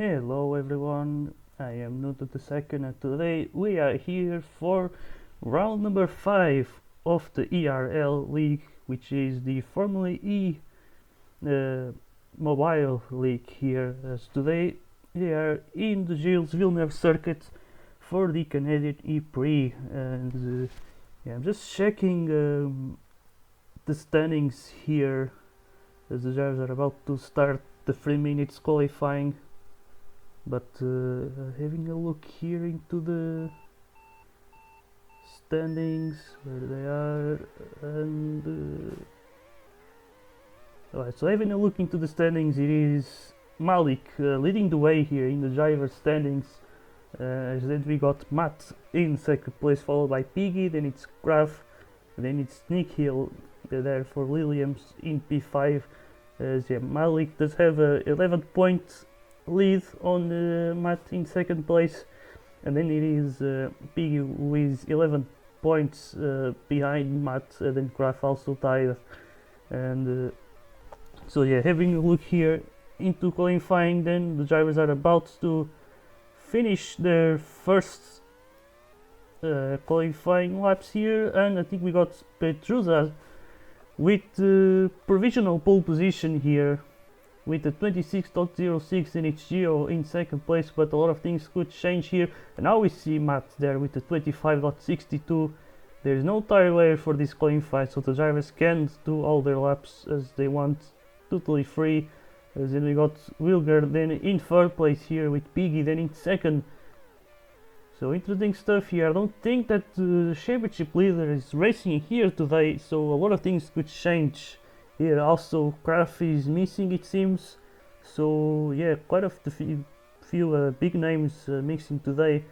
Hello everyone, I am Nuto the second and today we are here for round number 5 of the ERL League, which is the Formula E mobile league here, as today we are in the Gilles Villeneuve circuit for the Canadian E-Prix, and yeah, I'm just checking the standings here as the drivers are about to start the 3 minutes qualifying. But having a look here into the standings, where they are, and alright, so having a look into the standings, it is Malik leading the way here in the driver's standings. As then we got Matt in second place, followed by Piggy, then it's Graf, then it's Nick Hill there for Williams in P5. As yeah, Malik does have a 11 points lead on Matt in second place, and then it is Piggy who is 11 points behind Matt, and then Graf also tied. And so yeah, having a look here into qualifying, then the drivers are about to finish their first qualifying laps here, and I think we got Petruza with provisional pole position here with the 26.06 in HGO in second place, but a lot of things could change here. And now we see Matt there with the 25.62. There is no tire wear for this qualifying, so the drivers can do all their laps as they want, totally free. As then we got Wilger then in third place here with Piggy then in second. So interesting stuff here. I don't think that the championship leader is racing here today, so a lot of things could change here. Also Graf is missing, it seems, so yeah, quite a few big names mixing today.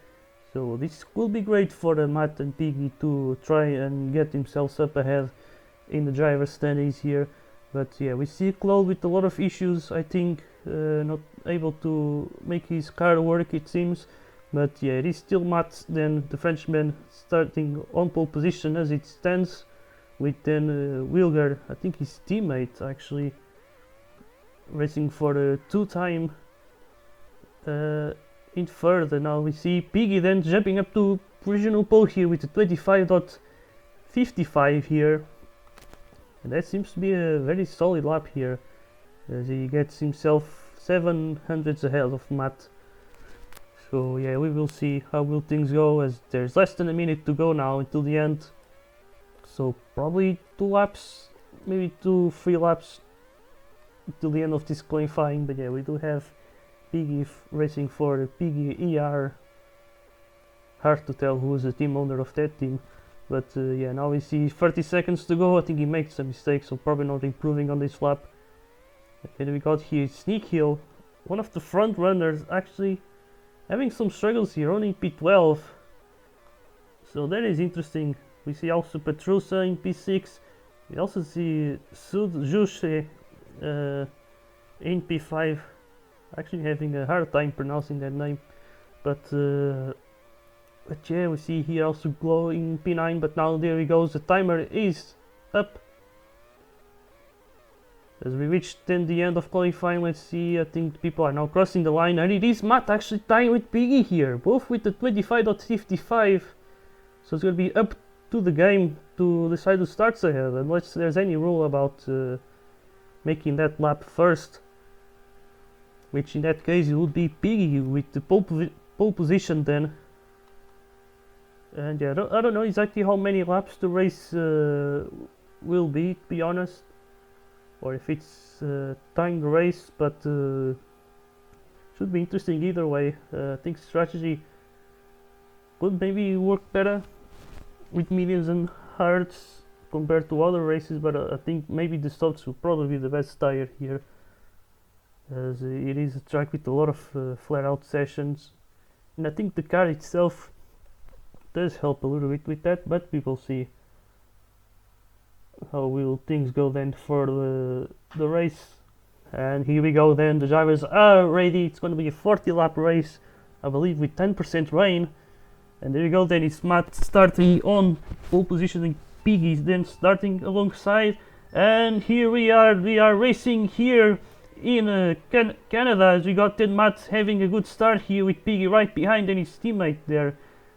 So this will be great for Matt and Piggy to try and get themselves up ahead in the driver's standings here. But yeah, we see Claude with a lot of issues, I think, not able to make his car work, it seems. But yeah, it is still Matt, then the Frenchman, starting on pole position as it stands, with then Wilger, I think his teammate actually, racing for the two-time in third. And now we see Piggy then jumping up to provisional pole here with the 25.55 here, and that seems to be a very solid lap here, as he gets himself 700s ahead of Matt. So yeah, we will see how will things go, as there's less than a minute to go now until the end. So probably 2 laps, maybe 2-3 laps till the end of this qualifying. But yeah, we do have Piggy racing for the Piggy ER. Hard to tell who is the team owner of that team. But yeah, now we see 30 seconds to go. I think he makes a mistake, so probably not improving on this lap. And we got here Sneak Hill, one of the front runners, actually having some struggles here, only P12. So that is interesting. We see also Petrusa in P6. We also see Sud Jushe in P5. Actually having a hard time pronouncing that name. But yeah, we see here also Glow in P9. But now there he goes. The timer is up. As we reach then the end of qualifying, let's see, I think people are now crossing the line, and it is Matt actually tying with Piggy here, both with the 25.55. So it's going to be up to the game to decide who starts ahead, unless there's any rule about making that lap first, which in that case it would be Piggy with the pole position then. And yeah, I don't know exactly how many laps the race will be, to be honest, or if it's timed race, but should be interesting either way. I think strategy could maybe work better with mediums and hards compared to other races, but I think maybe the softs will probably be the best tire here, as it is a track with a lot of flare out sessions, and I think the car itself does help a little bit with that, but we will see how will things go then for the race. And here we go then, the drivers are ready. It's going to be a 40 lap race, I believe, with 10% rain. And there you go, then it's Matt starting on pole position, and Piggy's then starting alongside. And here we are racing here in Canada, as we got then Matt having a good start here with Piggy right behind and his teammate there,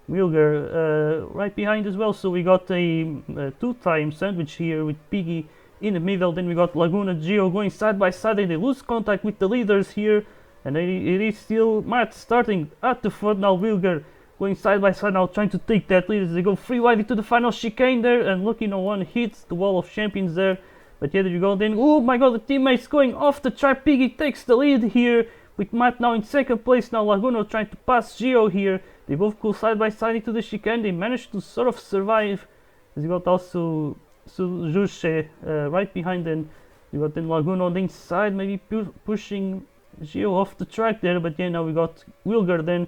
Wilger, right behind as well. So we got a two-time sandwich here with Piggy in the middle. Then we got Laguna Geo going side by side, and they lose contact with the leaders here. And it is still Matt starting at the front now. Wilger going side by side now, trying to take that lead as they go free wide into the final chicane there. And lucky no one hits the wall of champions there. But yeah, there you go. Then, oh my god, the teammates going off the track. Piggy takes the lead here with Matt now in second place. Now Laguna trying to pass Geo here. They both go side by side into the chicane. They managed to sort of survive. As you got also Jusche right behind them. You got then Laguna on the inside, maybe pushing Geo off the track there. But yeah, now we got Wilger then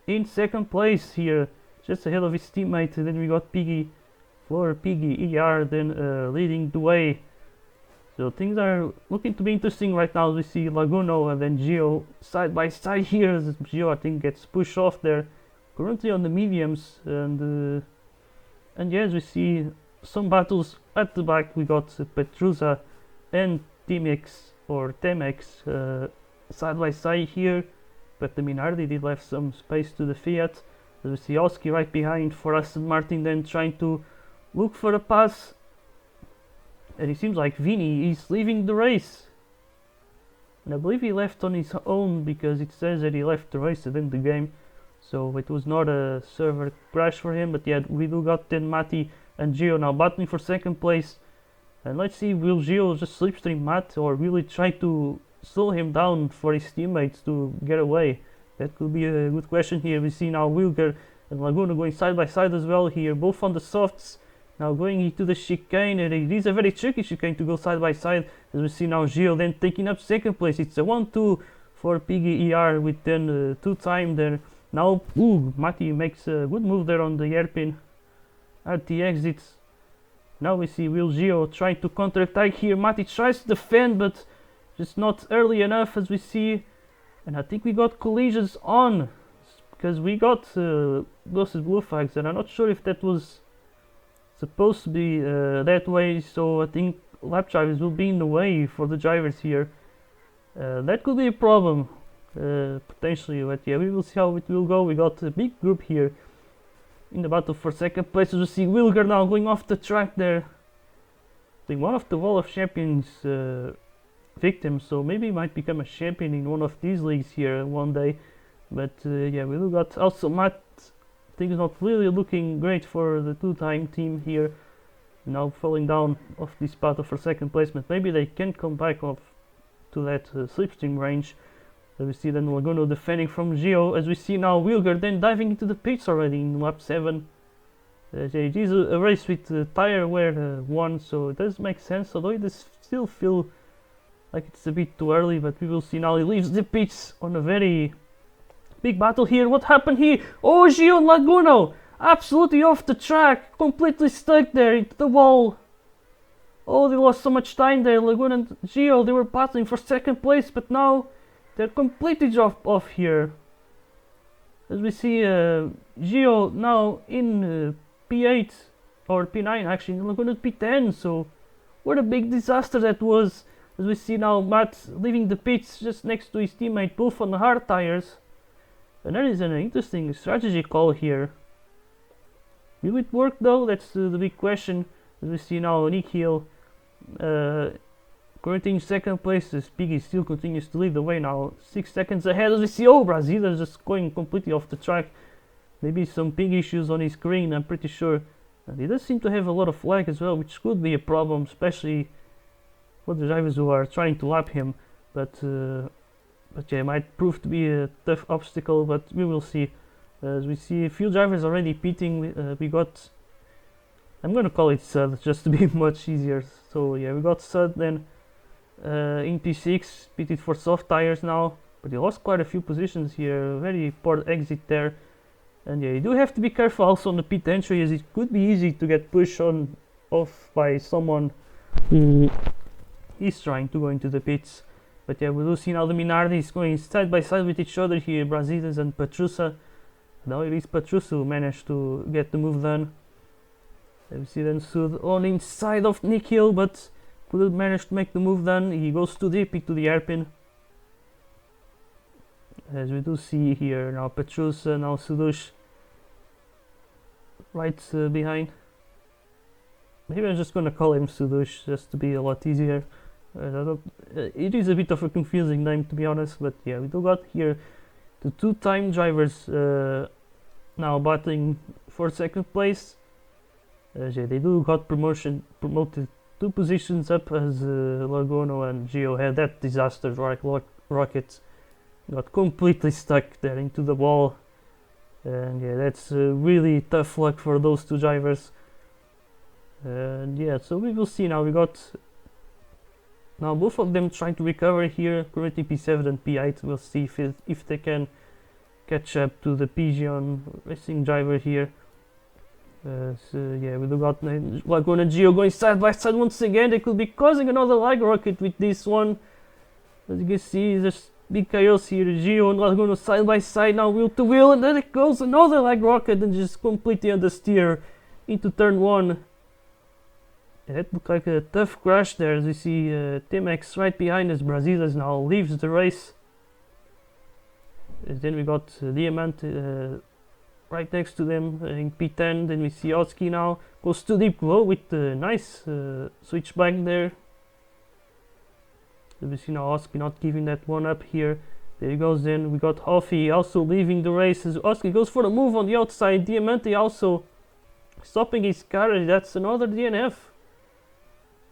in second place here, just ahead of his teammate. And then we got Piggy, ER then leading the way. So things are looking to be interesting right now. We see Laguna and then Geo side by side here, as Geo I think gets pushed off there. Currently on the mediums, and yes, we see some battles at the back. We got Petrusa and Temex side by side here, but the Minardi did left some space to the Fiat. As we see Oski right behind for Aston Martin, then trying to look for a pass. And it seems like Vini is leaving the race. And I believe he left on his own, because it says that he left the race within the game. So it was not a server crash for him. But yeah, we do got then Matti and Geo now battling for second place. And let's see, will Geo just slipstream Matt, or will he try to slow him down for his teammates to get away? That could be a good question here. We see now Wilger and Laguna going side by side as well here, both on the softs. Now going into the chicane, and it is a very tricky chicane to go side by side. As we see now Gio then taking up second place. It's a 1-2 for Piggy ER with then two time there. Now, Matti makes a good move there on the hairpin at the exits. Now we see Will Gio trying to counter-attack here. Matti tries to defend, but just not early enough, as we see. And I think we got collisions on, because we got Ghosted Blue Flags, and I'm not sure if that was supposed to be that way. So I think lap drivers will be in the way for the drivers here. That could be a problem, potentially, but yeah, we will see how it will go. We got a big group here in the battle for second place. As we see Wilger now going off the track there. I think one of the Wall of Champions victims, so maybe he might become a champion in one of these leagues here one day. But yeah, we will got also Matt. Things not really looking great for the two-time team here. Now falling down off this battle for second placement. Maybe they can come back off to that slipstream range. We see then Laguna defending from Gio. As we see now Wilger then diving into the pits already in lap 7. It is a race with tire wear 1, so it does make sense. Although it does still feel like it's a bit too early, but we will see now. He leaves the pits on a very big battle here. What happened here? Oh, Gio and Laguna absolutely off the track, completely stuck there into the wall. Oh, they lost so much time there. Laguna and Gio, they were battling for second place, but now they're completely dropped off here. As we see Gio now in P8 or P9 actually, Laguna P10. So what a big disaster that was. As we see now Matt leaving the pits just next to his teammate, both on the hard tires. And that is an interesting strategy call here. Will it work though? That's the big question. As we see now Nick Hill currently in second place, as Piggy still continues to lead the way now, 6 seconds ahead. As we see, Brazil is just going completely off the track. Maybe some ping issues on his screen, I'm pretty sure. And he does seem to have a lot of lag as well, which could be a problem, especially for the drivers who are trying to lap him. But yeah, it might prove to be a tough obstacle, but we will see. As we see a few drivers already pitting, we got, I'm gonna call it Sud just to be much easier. So yeah, we got Sud then in P6, pitted for soft tires now, but he lost quite a few positions here. Very poor exit there. And yeah, you do have to be careful also on the pit entry, as it could be easy to get pushed off by someone who is trying to go into the pits. But yeah, we do see now the Minardis going side by side with each other here, Brazilians and Petrusa. Now it is Petrusa who managed to get the move done. We see then Sud on inside of Nick Hill, but couldn't manage to make the move done. He goes too deep into the hairpin. as we do see here now. Petrusa, now Sudush right behind. Maybe I'm just gonna call him Sudush just to be a lot easier. It is a bit of a confusing name, to be honest, but yeah, we do got here the two-time drivers now battling for second place. Yeah, they do got promoted 2 positions up, as Lagono and Gio had that disaster rocket got completely stuck there into the wall, and yeah, that's really tough luck for those 2 drivers. And yeah, so we will see now. We got now both of them trying to recover here, currently P7 and P8. We'll see if they can catch up to the Pigeon racing driver here. So yeah, we do got Laguna and Gio going side by side once again. They could be causing another lag rocket with this one. As you can see, there's big chaos here. Gio and Laguna side by side now, wheel to wheel, and then it goes another lag rocket and just completely understeer into turn 1. It looked like a tough crash there, as we see Timex right behind us. Brasilas now leaves the race. Then we got Diamante right next to them in P10. Then we see Oski now goes to deep low with the nice switchback there. We see now Oski not giving that one up here. There he goes. Then we got Hoffi also leaving the race as Oski goes for the move on the outside. Diamante also stopping his car. That's another DNF.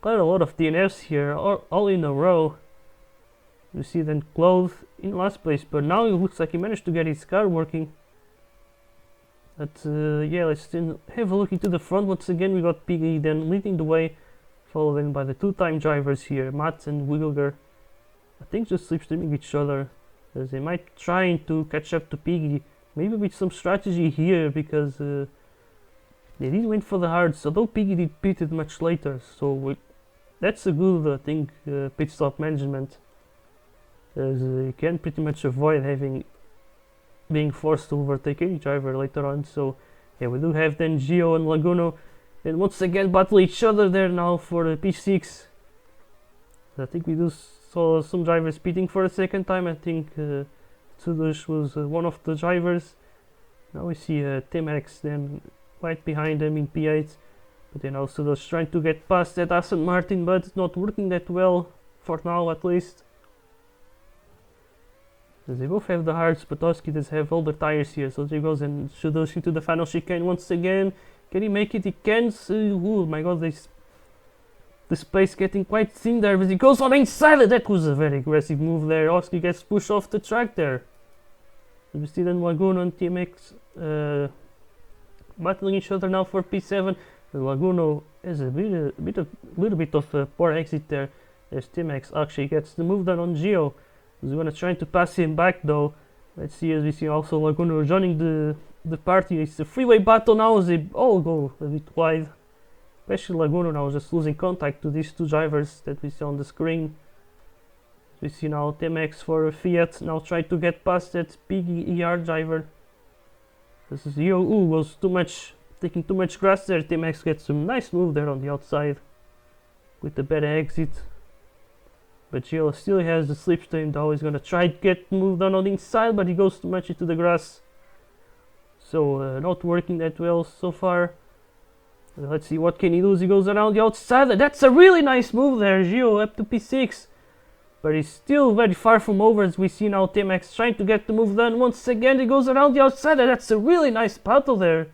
Quite a lot of DNFs here, all in a row. You see then Cloth in last place, but now it looks like he managed to get his car working. But yeah, let's then have a look into the front. Once again, we got Piggy then leading the way, followed then by the 2-time drivers here, Matt and Wilger. I think just slipstreaming each other, as they might try to catch up to Piggy, maybe with some strategy here, because they did went for the hards, although Piggy did pitted much later, so that's a good, I think, pit stop management, as you can pretty much avoid being forced to overtake any driver later on. So yeah, we do have then Gio and Laguno, and once again battle each other there now for the P6. I think we do saw some drivers pitting for a second time. I think Tsudush was one of the drivers. Now we see Timex then right behind them in P8, but then also Tsudush trying to get past that Aston Martin, but it's not working that well for now, at least. As they both have the hards, but Oski does have all the tires here, so there goes and Tsudush into the final chicane once again. Can he make it? He can. Oh my god, this space getting quite thin there, but he goes on inside. That was a very aggressive move there. Oski gets pushed off the track there. We see then Laguno and TMX battling each other now for P7. Laguno has a little bit of a poor exit there, as TMX actually gets the move done on Gio. He's gonna try to pass him back though. Let's see, as we see also Laguno joining the party. It's a freeway battle now as they all go a bit wide. Especially Laguno now just losing contact to these 2 drivers that we see on the screen. We see now TMX for Fiat now trying to get past that Piggy ER driver. This is Gio. Was taking too much grass there. TMX gets some nice move there on the outside with the better exit. But Gio still has the slipstream though. He's gonna try to get moved on the inside, but he goes too much into the grass. So not working that well so far. Let's see what can he do as he goes around the outside. That's a really nice move there, Gio up to P6. But he's still very far from over, as we see now TMX trying to get the move done. Once again he goes around the outside. That's a really nice battle there.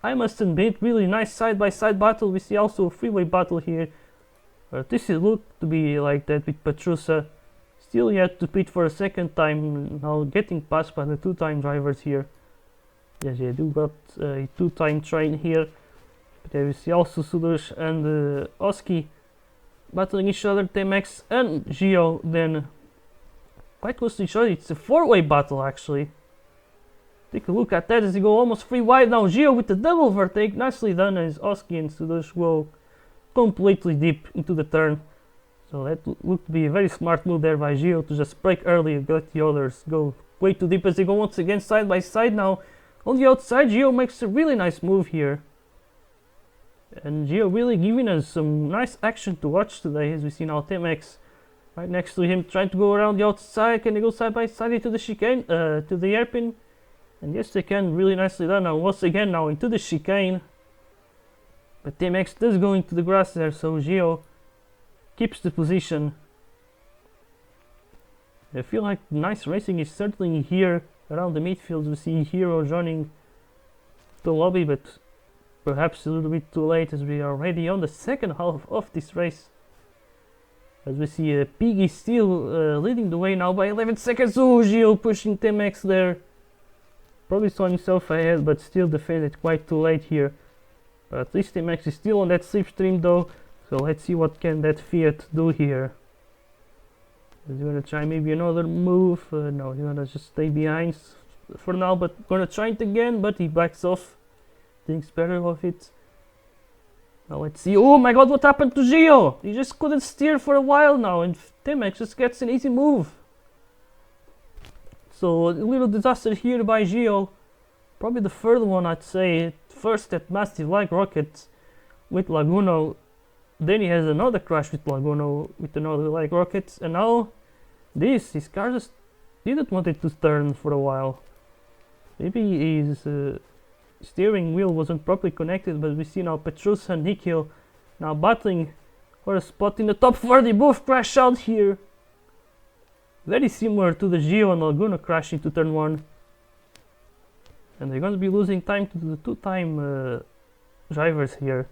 I must admit, really nice side by side battle. We see also a freeway battle here. But this is looked to be like that with Petrusa. Still yet to pit for a second time, now getting passed by the 2-time drivers here. Yes, they do got a 2-time train here. But there we see also Sudush and Oski battling each other, TMX and Gio then quite close to each other. It's a 4-way battle actually. Take a look at that as they go almost free wide now. Gio with the double overtake, nicely done, as Oski and Sudush go completely deep into the turn. So that looked to be a very smart move there by Gio to just brake early and let the others go way too deep as they go once again side by side now. On the outside, Gio makes a really nice move here. And Gio really giving us some nice action to watch today, as we see now TMX Right next to him, trying to go around the outside. Can they go side by side into the chicane, to the hairpin? And yes, they can. Really nicely done. Now once again, now into the chicane. But TMX does go into the grass there, so Gio keeps the position. I feel like nice racing is certainly here around the midfield. We see Hero joining the lobby, but perhaps a little bit too late as we are already on the second half of this race. As we see Piggy still leading the way now by 11 seconds. Oh, Gio pushing TMX there. Probably saw himself ahead, but still defended quite too late here. But at least TMX is still on that slipstream though. So let's see what can that Fiat do here. He's gonna try maybe another move. No, he's gonna just stay behind for now, but gonna try it again, but he backs off. Thinks better of it. Now let's see. Oh my god, what happened to Gio? He just couldn't steer for a while now, and TMX just gets an easy move. So a little disaster here by Gio. Probably the third one, I'd say. First that massive like rocket with Laguno. Then he has another crash with Laguno with another like rocket. And now this, his car just didn't want it to turn for a while. Maybe his steering wheel wasn't properly connected, but we see now Petrusa and Nikhil now battling for a spot in the top 4. They both crash out here. Very similar to the Gio and Laguna crash into turn 1. And they're going to be losing time to the two-time drivers here.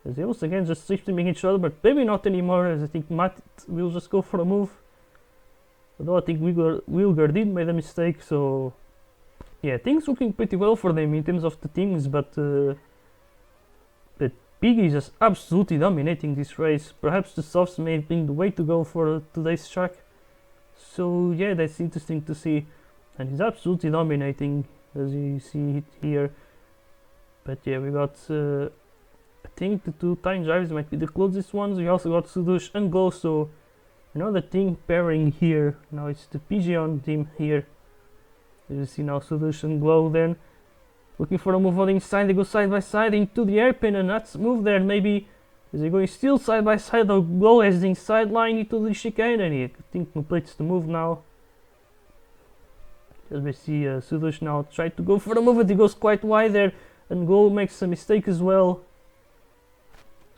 As they once again just slipstreaming each other, but maybe not anymore, as I think Matt will just go for a move. Although I think Wilger did make a mistake, so yeah, things looking pretty well for them in terms of the teams, but Piggy is just absolutely dominating this race. Perhaps the softs may have been the way to go for today's track. So yeah, that's interesting to see, and he's absolutely dominating, as you see it here. But yeah, we got I think the two-time drivers might be the closest ones. We also got Sudush and Glow, so another team pairing here. Now it's the Pigeon team here. As you see now Sudush and Glow then looking for a move on the inside. They go side by side into the hairpin, and that's a move there. Maybe is he going still side by side, or Glow has the inside line into the chicane, and he I think completes the move now. As we see Sudush now try to go for the move, but he goes quite wide there, and Glow makes a mistake as well.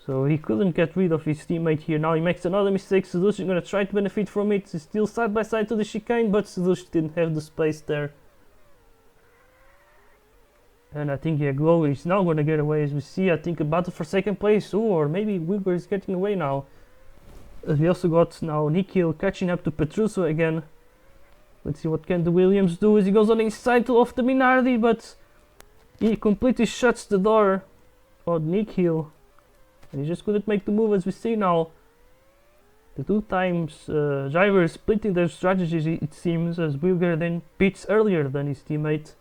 So he couldn't get rid of his teammate here. Now he makes another mistake. Sudush is going to try to benefit from it. He's still side by side to the chicane, but Sudush didn't have the space there. And I think yeah, Glow is now going to get away, as we see I think a battle for second place. Ooh, or maybe Wilbur is getting away now. As we also got now Nikhil catching up to Petruso again. Let's see what can the Williams do as he goes on the inside to off the Minardi, but he completely shuts the door on Nikhil. And he just couldn't make the move, as we see now. The two times drivers splitting their strategies, it seems, as Wilger then pits earlier than his teammate.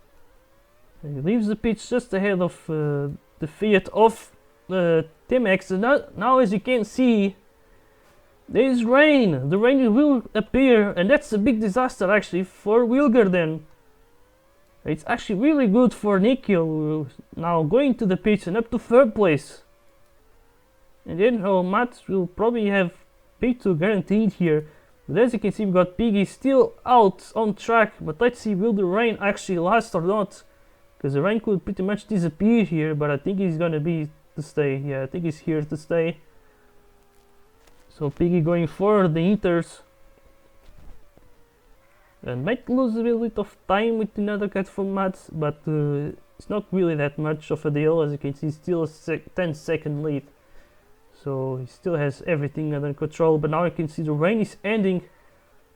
And he leaves the pitch just ahead of the Fiat of TMX. And now as you can see, there is rain. The rain will appear, and that's a big disaster actually for Wilger then. It's actually really good for Nikhil now going to the pitch and up to third place. And then Matt will probably have P2 guaranteed here. But as you can see, we got Piggy still out on track. But let's see, will the rain actually last or not? Because the rain could pretty much disappear here, but I think he's gonna be to stay. Yeah, I think he's here to stay. So Piggy going for the Inters. And might lose a little bit of time with another cut from Matt, but it's not really that much of a deal. As you can see, still a 10-second lead. So he still has everything under control, but now you can see the rain is ending,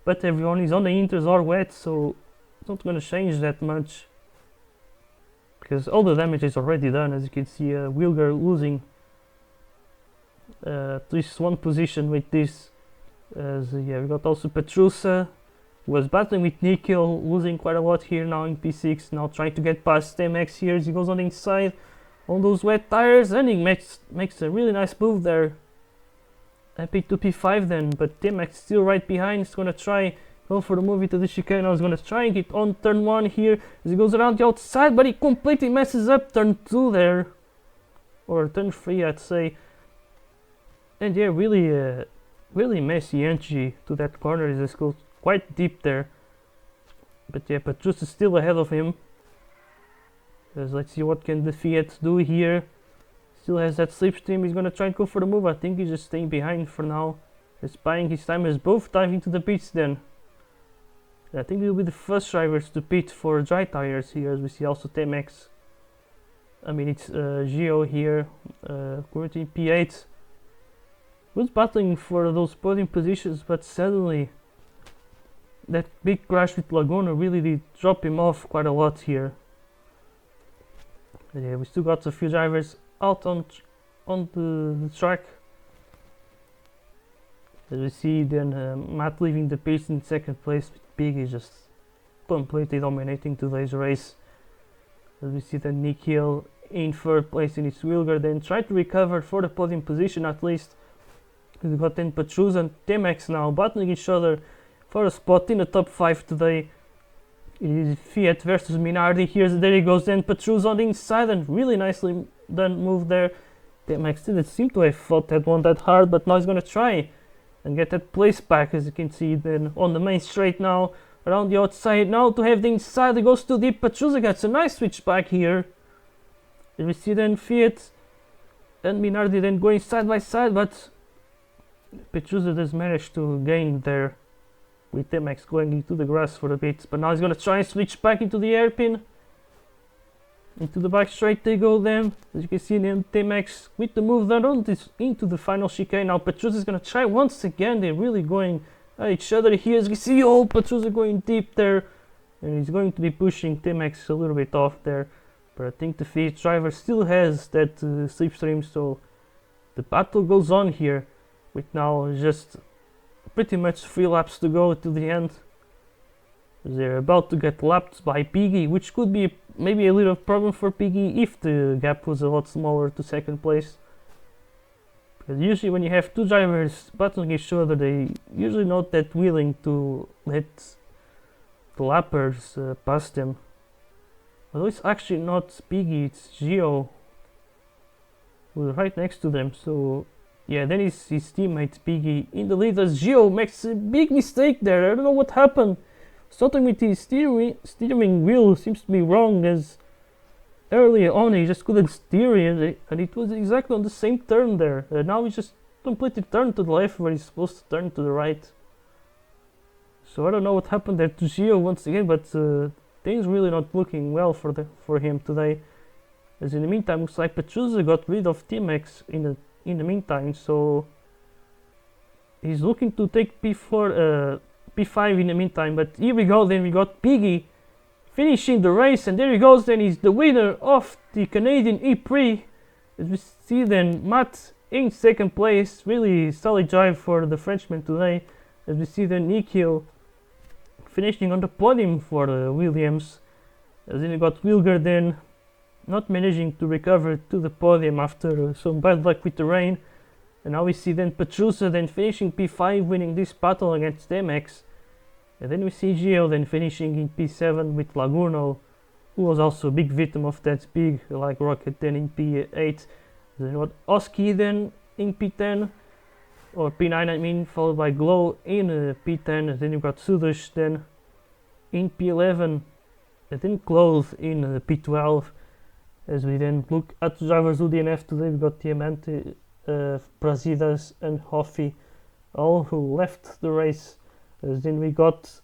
but everyone is on the Inters are wet, so it's not going to change that much, because all the damage is already done. As you can see, Wilger losing at least one position with this. As yeah, we got also Petrusa, who was battling with Nikhil, losing quite a lot here now in P6, now trying to get past TMX here as he goes on the inside on those wet tires, and he makes a really nice move there. Happy to P5 then, but TMX still right behind. He's gonna try go for the move into the chicane. I was gonna try and get on turn 1 here as he goes around the outside, but he completely messes up turn 2 there, or turn 3 I'd say. And yeah, really really messy entry to that corner. It just goes quite deep there. But yeah, Petrus is still ahead of him. Let's see what can the Fiat do here. Still has that slipstream. He's gonna try and go for the move. I think he's just staying behind for now. He's buying his time as both dive into the pits then. I think we'll be the first drivers to pit for dry tires here, as we see also T-Max. I mean, it's Gio here, currently P8. Was battling for those podium positions, but suddenly that big crash with Laguna really did drop him off quite a lot here. But yeah, we still got a few drivers out on the track. As we see then Matt leaving the pits in second place, with Piggy just completely dominating today's race. As we see then Nick Hill in third place in his wheel guard, then try to recover for the podium position at least. We've got then Petrus and T-Max now battling each other for a spot in the top 5 today. It is Fiat versus Minardi here. There he goes then, Petrus on the inside, and really nicely done move there. T-Max didn't seem to have fought that one that hard, but now he's gonna try and get that place back, as you can see then on the main straight now. Around the outside now to have the inside, it goes too deep. Petrus gets a nice switch back here. And we see then Fiat and Minardi then going side by side, but Petrus has managed to gain there with T-Max going into the grass for a bit. But now he's gonna try and switch back into the hairpin. Into the back straight they go then. As you can see then T-Max with the move down on this into the final chicane. Now Petrus is gonna try once again. They're really going at each other here. As you can see, oh, Petrus is going deep there. And he's going to be pushing T-Max a little bit off there. But I think the Fiat driver still has that slipstream, so the battle goes on here. With now just pretty much 3 laps to go to the end. They're about to get lapped by Piggy, which could be maybe a little problem for Piggy if the gap was a lot smaller to second place. Because usually when you have 2 drivers battling each other, they usually not that willing to let the lappers pass them. Although it's actually not Piggy, it's Gio who's right next to them, so yeah, then his teammate Piggy in the lead as Gio makes a big mistake there. I don't know what happened. Something with his steering wheel seems to be wrong, as earlier on he just couldn't steer it, and it was exactly on the same turn there. Now he just completely turned to the left where he's supposed to turn to the right. So I don't know what happened there to Gio once again, but things really not looking well for him today. As in the meantime, looks like Petrus got rid of T-Max in the meantime, so he's looking to take P4, P5 in the meantime. But here we go, then we got Piggy finishing the race, and there he goes, then he's the winner of the Canadian E-Prix. As we see then Matt in second place, really solid drive for the Frenchman today. As we see then Nick Hill finishing on the podium for the Williams. As then we got Wilger then not managing to recover to the podium after some bad luck with the rain. And now we see then Petrus then finishing P5, winning this battle against T-Max. And then we see Gio then finishing in P7 with Laguna, who was also a big victim of that big like rocket then in P8. Then what Oski then in P10, or P9 I mean, followed by Glow in P10. And then you got Sudesh then in P11, and then Close in P12. As we then look at the drivers who DNF today, we got Diamante, Brasidas and Hoffy, all who left the race. As then we got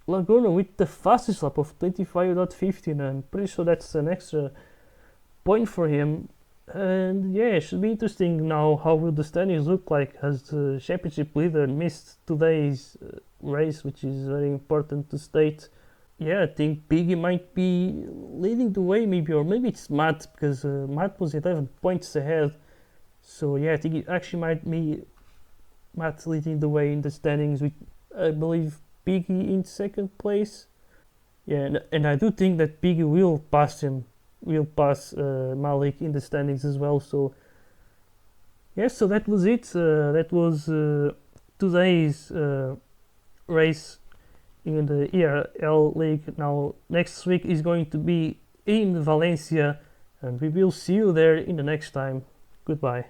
Laguna with the fastest lap of 25.15. I'm pretty sure that's an extra point for him. And yeah, it should be interesting now how will the standings look like, as the championship leader missed today's race, which is very important to state. Yeah, I think Piggy might be leading the way, maybe, or maybe it's Matt, because Matt was 11 points ahead. So yeah, I think it actually might be Matt leading the way in the standings with, I believe, Piggy in second place. Yeah, and I do think that Piggy will pass him, Malik in the standings as well. So yeah, so that was it. That was today's race in the ERL League. Now next week is going to be in Valencia, and we will see you there in the next time. Goodbye.